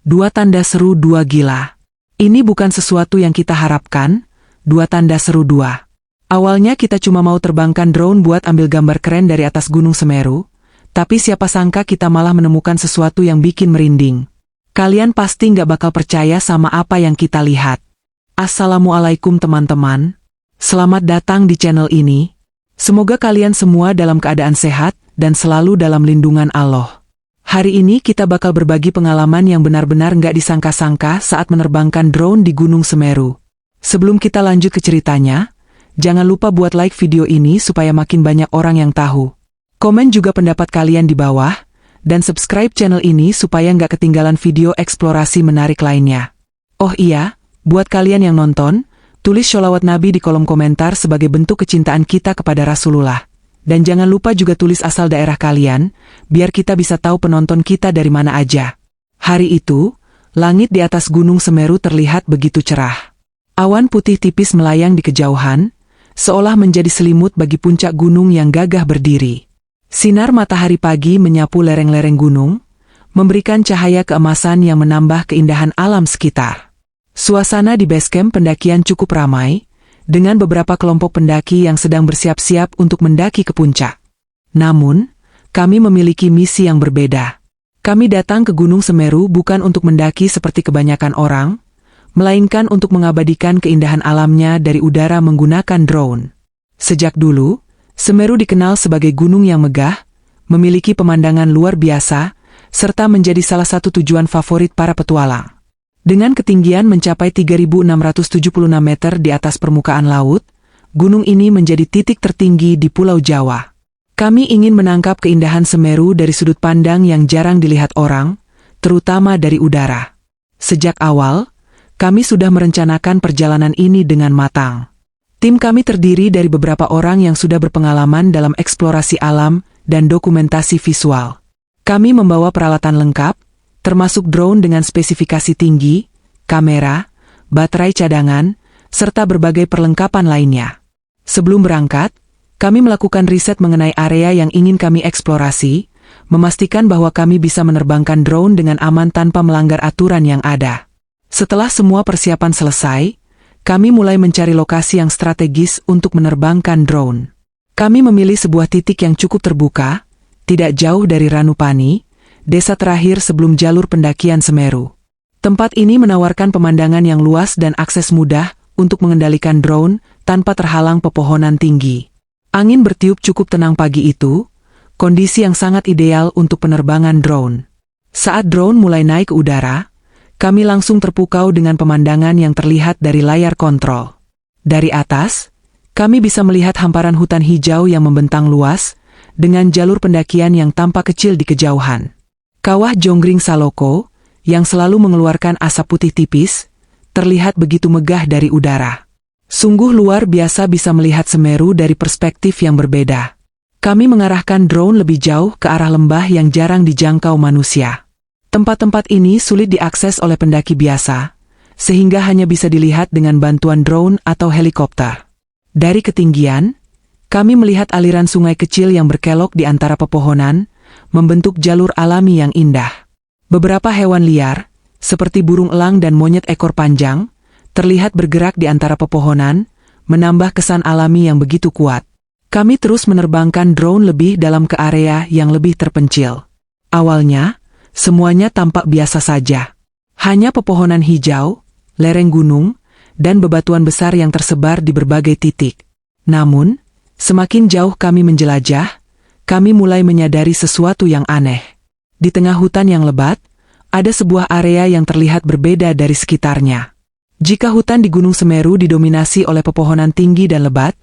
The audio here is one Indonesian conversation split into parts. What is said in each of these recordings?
Dua tanda seru dua gila. Ini bukan sesuatu yang kita harapkan, dua tanda seru dua. Awalnya kita cuma mau terbangkan drone buat ambil gambar keren dari atas Gunung Semeru, tapi siapa sangka kita malah menemukan sesuatu yang bikin merinding. Kalian pasti nggak bakal percaya sama apa yang kita lihat. Assalamualaikum teman-teman. Selamat datang di channel ini. Semoga kalian semua dalam keadaan sehat dan selalu dalam lindungan Allah. Hari ini kita bakal berbagi pengalaman yang benar-benar nggak disangka-sangka saat menerbangkan drone di Gunung Semeru. Sebelum kita lanjut ke ceritanya, jangan lupa buat like video ini supaya makin banyak orang yang tahu. Komen juga pendapat kalian di bawah, dan subscribe channel ini supaya nggak ketinggalan video eksplorasi menarik lainnya. Oh iya, buat kalian yang nonton, tulis sholawat Nabi di kolom komentar sebagai bentuk kecintaan kita kepada Rasulullah. Dan jangan lupa juga tulis asal daerah kalian, biar kita bisa tahu penonton kita dari mana aja. Hari itu, langit di atas Gunung Semeru terlihat begitu cerah. Awan putih tipis melayang di kejauhan, seolah menjadi selimut bagi puncak gunung yang gagah berdiri. Sinar matahari pagi menyapu lereng-lereng gunung, memberikan cahaya keemasan yang menambah keindahan alam sekitar. Suasana di base camp pendakian cukup ramai, dengan beberapa kelompok pendaki yang sedang bersiap-siap untuk mendaki ke puncak. Namun, kami memiliki misi yang berbeda. Kami datang ke Gunung Semeru bukan untuk mendaki seperti kebanyakan orang, melainkan untuk mengabadikan keindahan alamnya dari udara menggunakan drone. Sejak dulu, Semeru dikenal sebagai gunung yang megah, memiliki pemandangan luar biasa, serta menjadi salah satu tujuan favorit para petualang. Dengan ketinggian mencapai 3.676 meter di atas permukaan laut, gunung ini menjadi titik tertinggi di Pulau Jawa. Kami ingin menangkap keindahan Semeru dari sudut pandang yang jarang dilihat orang, terutama dari udara. Sejak awal, kami sudah merencanakan perjalanan ini dengan matang. Tim kami terdiri dari beberapa orang yang sudah berpengalaman dalam eksplorasi alam dan dokumentasi visual. Kami membawa peralatan lengkap, termasuk drone dengan spesifikasi tinggi, kamera, baterai cadangan, serta berbagai perlengkapan lainnya. Sebelum berangkat, kami melakukan riset mengenai area yang ingin kami eksplorasi, memastikan bahwa kami bisa menerbangkan drone dengan aman tanpa melanggar aturan yang ada. Setelah semua persiapan selesai, kami mulai mencari lokasi yang strategis untuk menerbangkan drone. Kami memilih sebuah titik yang cukup terbuka, tidak jauh dari Ranupani, desa terakhir sebelum jalur pendakian Semeru. Tempat ini menawarkan pemandangan yang luas dan akses mudah untuk mengendalikan drone tanpa terhalang pepohonan tinggi. Angin bertiup cukup tenang pagi itu, kondisi yang sangat ideal untuk penerbangan drone. Saat drone mulai naik ke udara, kami langsung terpukau dengan pemandangan yang terlihat dari layar kontrol. Dari atas, kami bisa melihat hamparan hutan hijau yang membentang luas, dengan jalur pendakian yang tampak kecil di kejauhan. Kawah Jonggring Saloko, yang selalu mengeluarkan asap putih tipis, terlihat begitu megah dari udara. Sungguh luar biasa bisa melihat Semeru dari perspektif yang berbeda. Kami mengarahkan drone lebih jauh ke arah lembah yang jarang dijangkau manusia. Tempat-tempat ini sulit diakses oleh pendaki biasa, sehingga hanya bisa dilihat dengan bantuan drone atau helikopter. Dari ketinggian, kami melihat aliran sungai kecil yang berkelok di antara pepohonan, membentuk jalur alami yang indah. Beberapa hewan liar, seperti burung elang dan monyet ekor panjang, terlihat bergerak di antara pepohonan, menambah kesan alami yang begitu kuat. Kami terus menerbangkan drone lebih dalam ke area yang lebih terpencil. Awalnya, semuanya tampak biasa saja. Hanya pepohonan hijau, lereng gunung, dan bebatuan besar yang tersebar di berbagai titik. Namun, semakin jauh kami menjelajah, kami mulai menyadari sesuatu yang aneh. Di tengah hutan yang lebat, ada sebuah area yang terlihat berbeda dari sekitarnya. Jika hutan di Gunung Semeru didominasi oleh pepohonan tinggi dan lebat,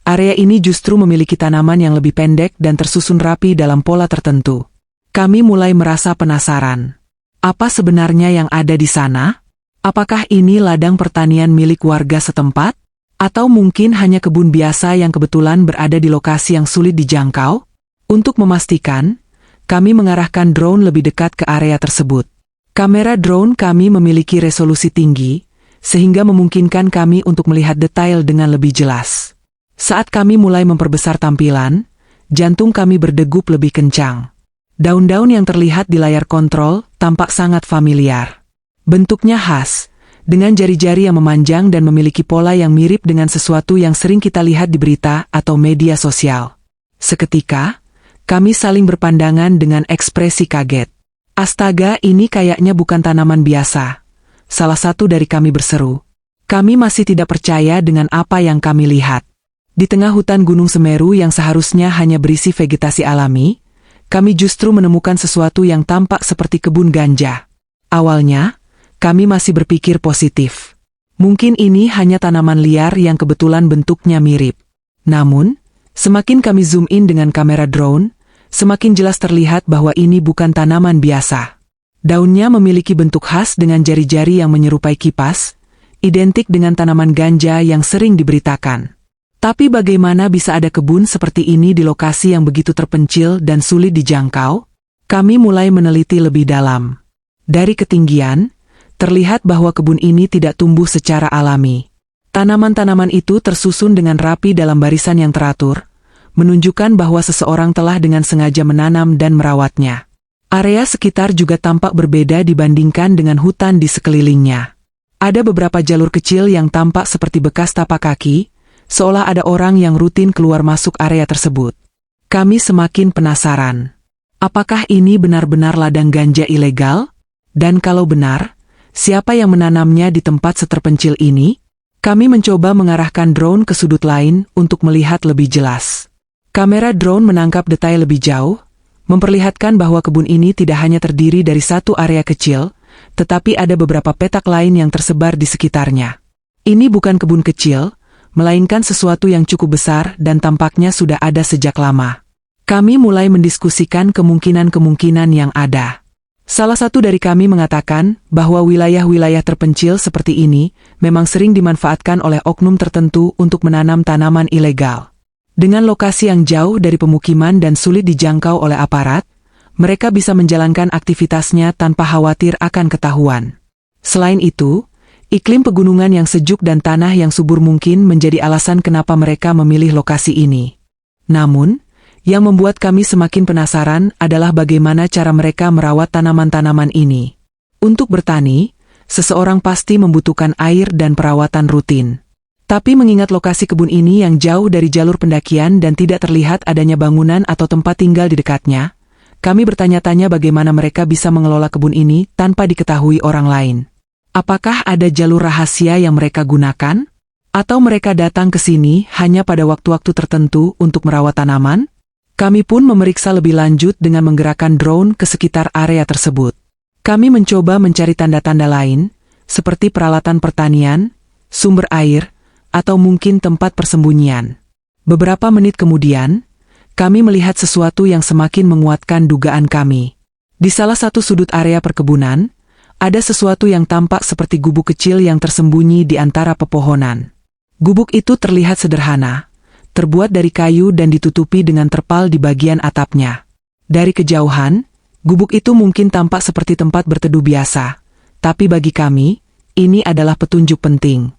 area ini justru memiliki tanaman yang lebih pendek dan tersusun rapi dalam pola tertentu. Kami mulai merasa penasaran. Apa sebenarnya yang ada di sana? Apakah ini ladang pertanian milik warga setempat? Atau mungkin hanya kebun biasa yang kebetulan berada di lokasi yang sulit dijangkau? Untuk memastikan, kami mengarahkan drone lebih dekat ke area tersebut. Kamera drone kami memiliki resolusi tinggi, sehingga memungkinkan kami untuk melihat detail dengan lebih jelas. Saat kami mulai memperbesar tampilan, jantung kami berdegup lebih kencang. Daun-daun yang terlihat di layar kontrol tampak sangat familiar. Bentuknya khas, dengan jari-jari yang memanjang dan memiliki pola yang mirip dengan sesuatu yang sering kita lihat di berita atau media sosial. Seketika, kami saling berpandangan dengan ekspresi kaget. "Astaga, ini kayaknya bukan tanaman biasa," salah satu dari kami berseru. Kami masih tidak percaya dengan apa yang kami lihat. Di tengah hutan Gunung Semeru yang seharusnya hanya berisi vegetasi alami, kami justru menemukan sesuatu yang tampak seperti kebun ganja. Awalnya, kami masih berpikir positif. Mungkin ini hanya tanaman liar yang kebetulan bentuknya mirip. Namun, semakin kami zoom in dengan kamera drone, semakin jelas terlihat bahwa ini bukan tanaman biasa. Daunnya memiliki bentuk khas dengan jari-jari yang menyerupai kipas, identik dengan tanaman ganja yang sering diberitakan. Tapi bagaimana bisa ada kebun seperti ini di lokasi yang begitu terpencil dan sulit dijangkau? Kami mulai meneliti lebih dalam. Dari ketinggian, terlihat bahwa kebun ini tidak tumbuh secara alami. Tanaman-tanaman itu tersusun dengan rapi dalam barisan yang teratur, menunjukkan bahwa seseorang telah dengan sengaja menanam dan merawatnya. Area sekitar juga tampak berbeda dibandingkan dengan hutan di sekelilingnya. Ada beberapa jalur kecil yang tampak seperti bekas tapak kaki, seolah ada orang yang rutin keluar masuk area tersebut. Kami semakin penasaran. Apakah ini benar-benar ladang ganja ilegal? Dan kalau benar, siapa yang menanamnya di tempat seterpencil ini? Kami mencoba mengarahkan drone ke sudut lain untuk melihat lebih jelas. Kamera drone menangkap detail lebih jauh, memperlihatkan bahwa kebun ini tidak hanya terdiri dari satu area kecil, tetapi ada beberapa petak lain yang tersebar di sekitarnya. Ini bukan kebun kecil, melainkan sesuatu yang cukup besar dan tampaknya sudah ada sejak lama. Kami mulai mendiskusikan kemungkinan-kemungkinan yang ada. Salah satu dari kami mengatakan bahwa wilayah-wilayah terpencil seperti ini memang sering dimanfaatkan oleh oknum tertentu untuk menanam tanaman ilegal. Dengan lokasi yang jauh dari pemukiman dan sulit dijangkau oleh aparat, mereka bisa menjalankan aktivitasnya tanpa khawatir akan ketahuan. Selain itu, iklim pegunungan yang sejuk dan tanah yang subur mungkin menjadi alasan kenapa mereka memilih lokasi ini. Namun, yang membuat kami semakin penasaran adalah bagaimana cara mereka merawat tanaman-tanaman ini. Untuk bertani, seseorang pasti membutuhkan air dan perawatan rutin. Tapi mengingat lokasi kebun ini yang jauh dari jalur pendakian dan tidak terlihat adanya bangunan atau tempat tinggal di dekatnya, kami bertanya-tanya bagaimana mereka bisa mengelola kebun ini tanpa diketahui orang lain. Apakah ada jalur rahasia yang mereka gunakan? Atau mereka datang ke sini hanya pada waktu-waktu tertentu untuk merawat tanaman? Kami pun memeriksa lebih lanjut dengan menggerakkan drone ke sekitar area tersebut. Kami mencoba mencari tanda-tanda lain, seperti peralatan pertanian, sumber air, atau mungkin tempat persembunyian. Beberapa menit kemudian, kami melihat sesuatu yang semakin menguatkan dugaan kami. Di salah satu sudut area perkebunan, ada sesuatu yang tampak seperti gubuk kecil yang tersembunyi di antara pepohonan. Gubuk itu terlihat sederhana, terbuat dari kayu dan ditutupi dengan terpal di bagian atapnya. Dari kejauhan, gubuk itu mungkin tampak seperti tempat berteduh biasa, tapi bagi kami, ini adalah petunjuk penting.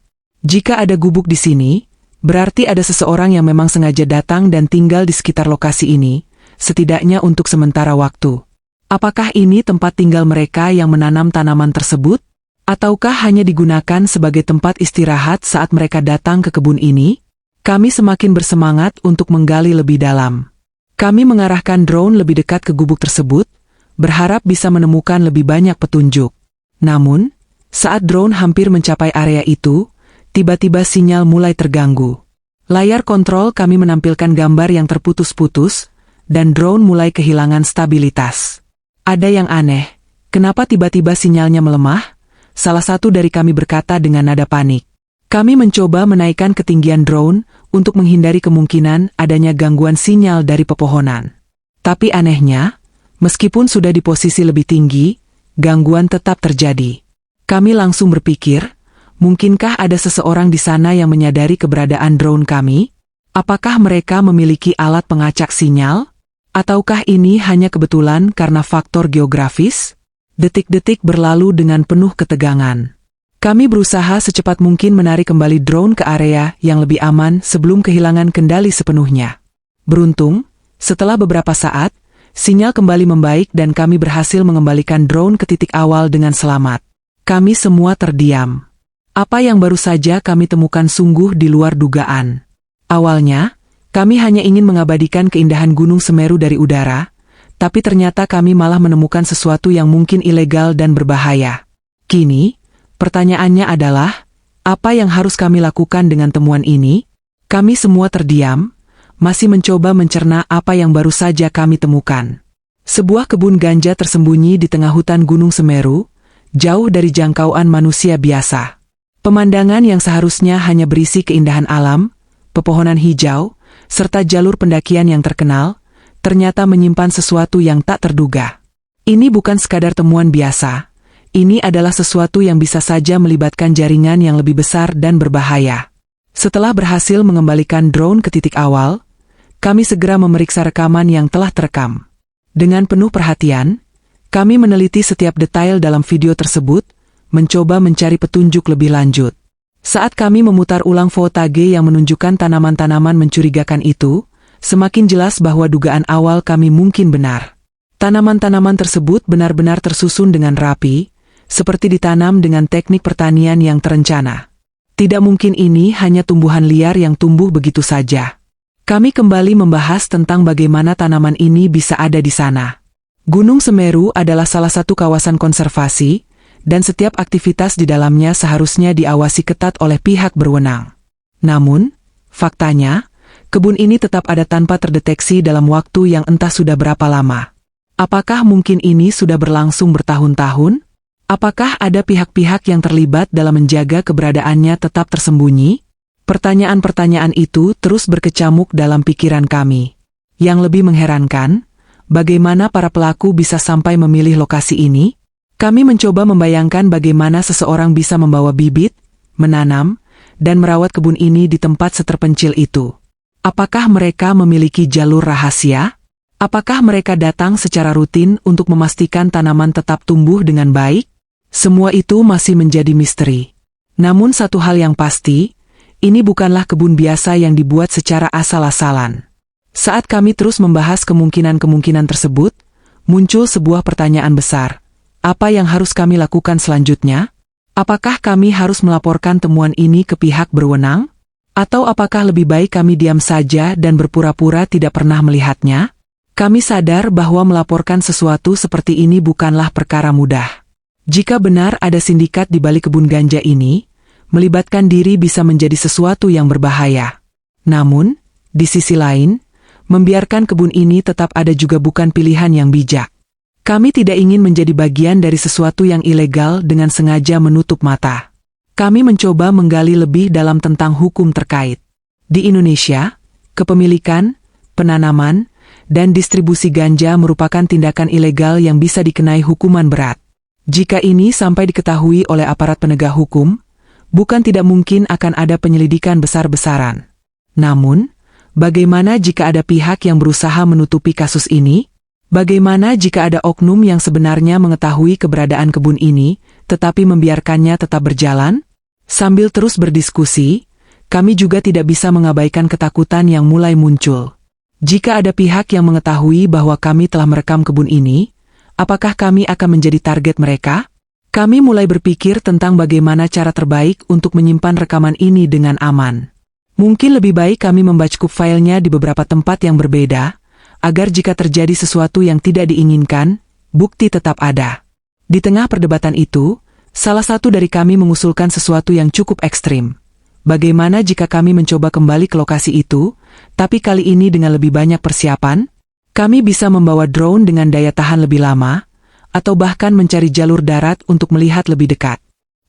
Jika ada gubuk di sini, berarti ada seseorang yang memang sengaja datang dan tinggal di sekitar lokasi ini, setidaknya untuk sementara waktu. Apakah ini tempat tinggal mereka yang menanam tanaman tersebut? Ataukah hanya digunakan sebagai tempat istirahat saat mereka datang ke kebun ini? Kami semakin bersemangat untuk menggali lebih dalam. Kami mengarahkan drone lebih dekat ke gubuk tersebut, berharap bisa menemukan lebih banyak petunjuk. Namun, saat drone hampir mencapai area itu, tiba-tiba sinyal mulai terganggu. Layar kontrol kami menampilkan gambar yang terputus-putus, dan drone mulai kehilangan stabilitas. Ada yang aneh, kenapa tiba-tiba sinyalnya melemah? Salah satu dari kami berkata dengan nada panik. Kami mencoba menaikkan ketinggian drone untuk menghindari kemungkinan adanya gangguan sinyal dari pepohonan. Tapi anehnya, meskipun sudah di posisi lebih tinggi, gangguan tetap terjadi. Kami langsung berpikir, mungkinkah ada seseorang di sana yang menyadari keberadaan drone kami? Apakah mereka memiliki alat pengacak sinyal? Ataukah ini hanya kebetulan karena faktor geografis? Detik-detik berlalu dengan penuh ketegangan. Kami berusaha secepat mungkin menarik kembali drone ke area yang lebih aman sebelum kehilangan kendali sepenuhnya. Beruntung, setelah beberapa saat, sinyal kembali membaik dan kami berhasil mengembalikan drone ke titik awal dengan selamat. Kami semua terdiam. Apa yang baru saja kami temukan sungguh di luar dugaan. Awalnya, kami hanya ingin mengabadikan keindahan Gunung Semeru dari udara, tapi ternyata kami malah menemukan sesuatu yang mungkin ilegal dan berbahaya. Kini, pertanyaannya adalah, apa yang harus kami lakukan dengan temuan ini? Kami semua terdiam, masih mencoba mencerna apa yang baru saja kami temukan. Sebuah kebun ganja tersembunyi di tengah hutan Gunung Semeru, jauh dari jangkauan manusia biasa. Pemandangan yang seharusnya hanya berisi keindahan alam, pepohonan hijau, serta jalur pendakian yang terkenal, ternyata menyimpan sesuatu yang tak terduga. Ini bukan sekadar temuan biasa, ini adalah sesuatu yang bisa saja melibatkan jaringan yang lebih besar dan berbahaya. Setelah berhasil mengembalikan drone ke titik awal, kami segera memeriksa rekaman yang telah terekam. Dengan penuh perhatian, kami meneliti setiap detail dalam video tersebut, mencoba mencari petunjuk lebih lanjut. Saat kami memutar ulang footage yang menunjukkan tanaman-tanaman mencurigakan itu, semakin jelas bahwa dugaan awal kami mungkin benar. Tanaman-tanaman tersebut benar-benar tersusun dengan rapi, seperti ditanam dengan teknik pertanian yang terencana. Tidak mungkin ini hanya tumbuhan liar yang tumbuh begitu saja. Kami kembali membahas tentang bagaimana tanaman ini bisa ada di sana. Gunung Semeru adalah salah satu kawasan konservasi, dan setiap aktivitas di dalamnya seharusnya diawasi ketat oleh pihak berwenang. Namun, faktanya, kebun ini tetap ada tanpa terdeteksi dalam waktu yang entah sudah berapa lama. Apakah mungkin ini sudah berlangsung bertahun-tahun? Apakah ada pihak-pihak yang terlibat dalam menjaga keberadaannya tetap tersembunyi? Pertanyaan-pertanyaan itu terus berkecamuk dalam pikiran kami. Yang lebih mengherankan, bagaimana para pelaku bisa sampai memilih lokasi ini? Kami mencoba membayangkan bagaimana seseorang bisa membawa bibit, menanam, dan merawat kebun ini di tempat seterpencil itu. Apakah mereka memiliki jalur rahasia? Apakah mereka datang secara rutin untuk memastikan tanaman tetap tumbuh dengan baik? Semua itu masih menjadi misteri. Namun satu hal yang pasti, ini bukanlah kebun biasa yang dibuat secara asal-asalan. Saat kami terus membahas kemungkinan-kemungkinan tersebut, muncul sebuah pertanyaan besar. Apa yang harus kami lakukan selanjutnya? Apakah kami harus melaporkan temuan ini ke pihak berwenang? Atau apakah lebih baik kami diam saja dan berpura-pura tidak pernah melihatnya? Kami sadar bahwa melaporkan sesuatu seperti ini bukanlah perkara mudah. Jika benar ada sindikat di balik kebun ganja ini, melibatkan diri bisa menjadi sesuatu yang berbahaya. Namun, di sisi lain, membiarkan kebun ini tetap ada juga bukan pilihan yang bijak. Kami tidak ingin menjadi bagian dari sesuatu yang ilegal dengan sengaja menutup mata. Kami mencoba menggali lebih dalam tentang hukum terkait. Di Indonesia, kepemilikan, penanaman, dan distribusi ganja merupakan tindakan ilegal yang bisa dikenai hukuman berat. Jika ini sampai diketahui oleh aparat penegak hukum, bukan tidak mungkin akan ada penyelidikan besar-besaran. Namun, bagaimana jika ada pihak yang berusaha menutupi kasus ini? Bagaimana jika ada oknum yang sebenarnya mengetahui keberadaan kebun ini, tetapi membiarkannya tetap berjalan? Sambil terus berdiskusi, kami juga tidak bisa mengabaikan ketakutan yang mulai muncul. Jika ada pihak yang mengetahui bahwa kami telah merekam kebun ini, apakah kami akan menjadi target mereka? Kami mulai berpikir tentang bagaimana cara terbaik untuk menyimpan rekaman ini dengan aman. Mungkin lebih baik kami membackup filenya di beberapa tempat yang berbeda, agar jika terjadi sesuatu yang tidak diinginkan, bukti tetap ada. Di tengah perdebatan itu, salah satu dari kami mengusulkan sesuatu yang cukup ekstrim. Bagaimana jika kami mencoba kembali ke lokasi itu, tapi kali ini dengan lebih banyak persiapan? Kami bisa membawa drone dengan daya tahan lebih lama, atau bahkan mencari jalur darat untuk melihat lebih dekat.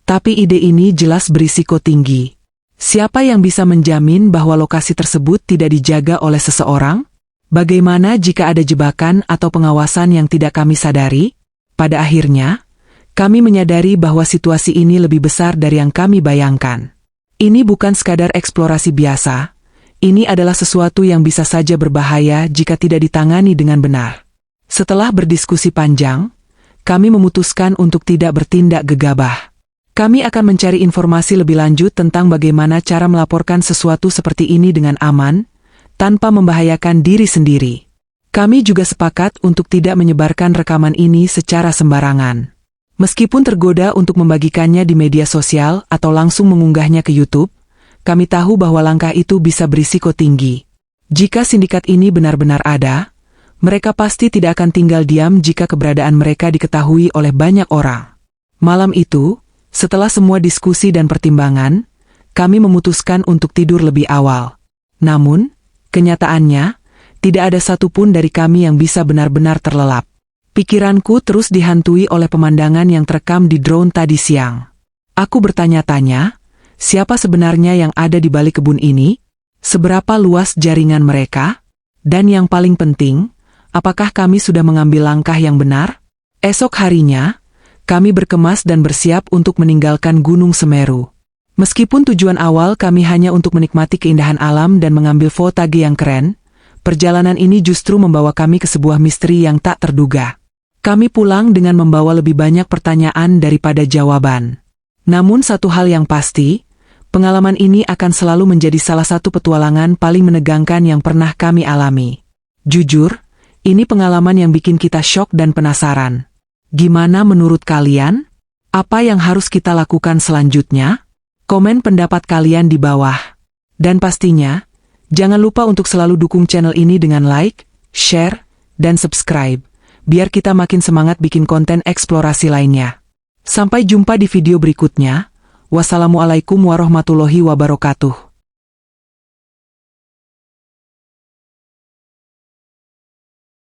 Tapi ide ini jelas berisiko tinggi. Siapa yang bisa menjamin bahwa lokasi tersebut tidak dijaga oleh seseorang? Bagaimana jika ada jebakan atau pengawasan yang tidak kami sadari? Pada akhirnya, kami menyadari bahwa situasi ini lebih besar dari yang kami bayangkan. Ini bukan sekadar eksplorasi biasa. Ini adalah sesuatu yang bisa saja berbahaya jika tidak ditangani dengan benar. Setelah berdiskusi panjang, kami memutuskan untuk tidak bertindak gegabah. Kami akan mencari informasi lebih lanjut tentang bagaimana cara melaporkan sesuatu seperti ini dengan aman, tanpa membahayakan diri sendiri. Kami juga sepakat untuk tidak menyebarkan rekaman ini secara sembarangan. Meskipun tergoda untuk membagikannya di media sosial atau langsung mengunggahnya ke YouTube, kami tahu bahwa langkah itu bisa berisiko tinggi. Jika sindikat ini benar-benar ada, mereka pasti tidak akan tinggal diam jika keberadaan mereka diketahui oleh banyak orang. Malam itu, setelah semua diskusi dan pertimbangan, kami memutuskan untuk tidur lebih awal. Namun, kenyataannya, tidak ada satupun dari kami yang bisa benar-benar terlelap. Pikiranku terus dihantui oleh pemandangan yang terekam di drone tadi siang. Aku bertanya-tanya, siapa sebenarnya yang ada di balik kebun ini? Seberapa luas jaringan mereka? Dan yang paling penting, apakah kami sudah mengambil langkah yang benar? Esok harinya, kami berkemas dan bersiap untuk meninggalkan Gunung Semeru. Meskipun tujuan awal kami hanya untuk menikmati keindahan alam dan mengambil fotage yang keren, perjalanan ini justru membawa kami ke sebuah misteri yang tak terduga. Kami pulang dengan membawa lebih banyak pertanyaan daripada jawaban. Namun satu hal yang pasti, pengalaman ini akan selalu menjadi salah satu petualangan paling menegangkan yang pernah kami alami. Jujur, ini pengalaman yang bikin kita syok dan penasaran. Gimana menurut kalian? Apa yang harus kita lakukan selanjutnya? Komen pendapat kalian di bawah. Dan pastinya, jangan lupa untuk selalu dukung channel ini dengan like, share, dan subscribe, biar kita makin semangat bikin konten eksplorasi lainnya. Sampai jumpa di video berikutnya. Wassalamualaikum warahmatullahi wabarakatuh.